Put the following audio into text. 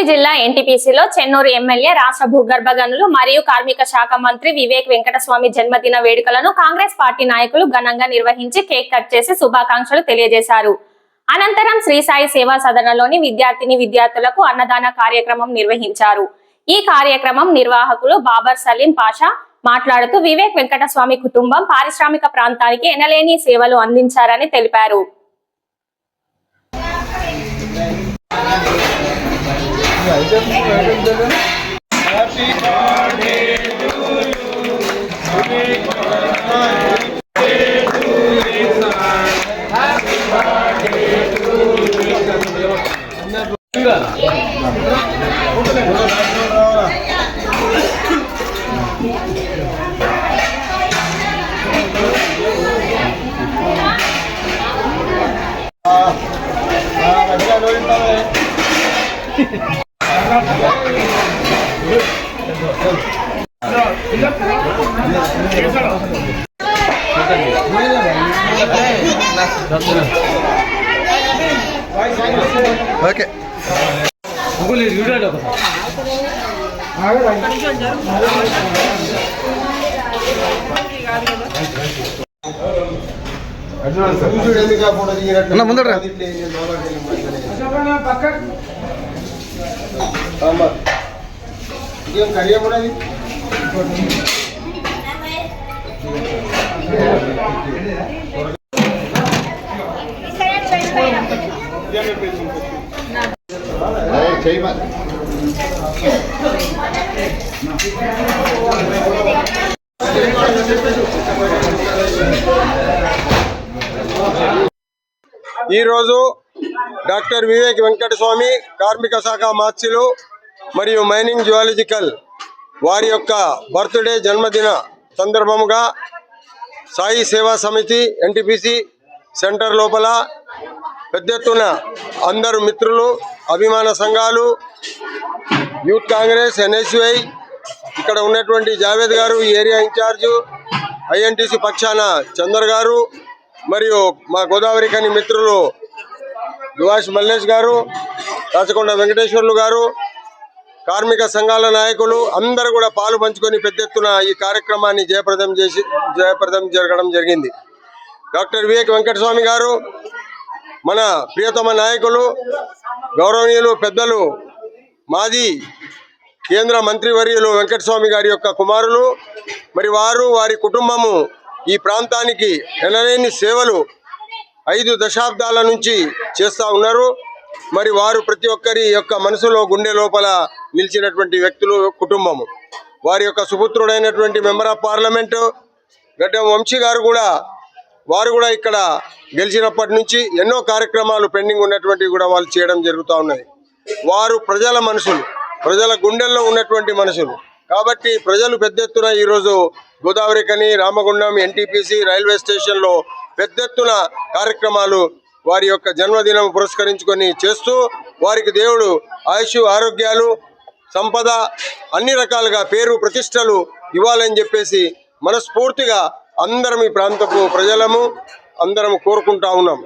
జిల్లా ఎన్టీపీసీలో చెన్నూరు ఎమ్మెల్యే రాష్ట్ర భూగర్భ గనులు మరియు కార్మిక శాఖ మంత్రి వివేక్ వెంకటస్వామి జన్మదిన వేడుకలను కాంగ్రెస్ పార్టీ నాయకులు ఘనంగా నిర్వహించి కేక్ కట్ చేసి శుభాకాంక్షలు తెలియజేశారు. అనంతరం శ్రీ సాయి సేవా సదనలోని విద్యార్థులకు అన్నదాన కార్యక్రమం నిర్వహించారు. ఈ కార్యక్రమం నిర్వాహకులు బాబర్ సలీం పాషా మాట్లాడుతూ వివేక్ వెంకటస్వామి కుటుంబం పారిశ్రామిక ప్రాంతానికి ఎనలేని సేవలు అందించారని తెలిపారు. Happy birthday to you. Happy birthday to you. Happy birthday to you. Okay ముందర ఇంకేం కడియా కూడా ఈరోజు డాక్టర్ వివేక్ వెంకటస్వామి కార్మిక శాఖ మార్చిలు మరియు మైనింగ్ జియాలజికల్ వారి యొక్క బర్త్డే జన్మదిన సందర్భముగా సాయి సేవా సమితి ఎన్టీపీసీ సెంటర్ లోపల పెద్ద ఎత్తున అందరు మిత్రులు, అభిమాన సంఘాలు, యూత్ కాంగ్రెస్, ఎన్ఎస్యుఐ, ఇక్కడ ఉన్నటువంటి జావేద్ గారు ఈ ఏరియా ఇన్ఛార్జు, ఐఎన్టీసీ పక్షాన చందర్ గారు, మరియు మా గోదావరి కని మిత్రులు దువాష్ మల్లేష్ గారు, రాచకొండ వెంకటేశ్వర్లు గారు, కార్మిక సంఘాల నాయకులు అందరూ కూడా పాలు పంచుకొని పెద్ద ఎత్తున ఈ కార్యక్రమాన్ని జయప్రదం జరగడం జరిగింది. డాక్టర్ వివేక్ వెంకటస్వామి గారు మన ప్రియతమ నాయకులు, గౌరవనీయులు, పెద్దలు, మాజీ కేంద్ర మంత్రివర్యులు వెంకటస్వామి గారి యొక్క కుమారులు. మరి వారి కుటుంబము ఈ ప్రాంతానికి ఎనలేని సేవలు 5 దశాబ్దాల నుంచి చేస్తూ ఉన్నారు. మరి వారు ప్రతి ఒక్కరి యొక్క మనసులో, గుండె లోపల నిలిచినటువంటి వ్యక్తులు, కుటుంబము. వారి యొక్క సుపుత్రుడైనటువంటి మెంబర్ ఆఫ్ పార్లమెంటు గడ్డం వంశీ గారు వారు కూడా ఇక్కడ గెలిచినప్పటి నుంచి ఎన్నో కార్యక్రమాలు పెండింగ్ ఉన్నటువంటివి కూడా వాళ్ళు చేయడం జరుగుతూ ఉన్నది. వారు ప్రజల మనుషులు, ప్రజల గుండెల్లో ఉన్నటువంటి మనుషులు. కాబట్టి ప్రజలు పెద్ద ఎత్తున ఈరోజు గోదావరి కని, రామగుండం, ఎన్టీపీసీ, రైల్వే స్టేషన్లో పెద్ద ఎత్తున కార్యక్రమాలు వారి యొక్క జన్మదినం పురస్కరించుకొని చేస్తూ వారికి దేవుడు ఆయుష్, ఆరోగ్యాలు, సంపద, అన్ని రకాలుగా పేరు ప్రతిష్టలు ఇవ్వాలని చెప్పేసి మనస్ఫూర్తిగా అందరం ఈ ప్రాంతపు ప్రజలము అందరం కోరుకుంటా ఉన్నాం.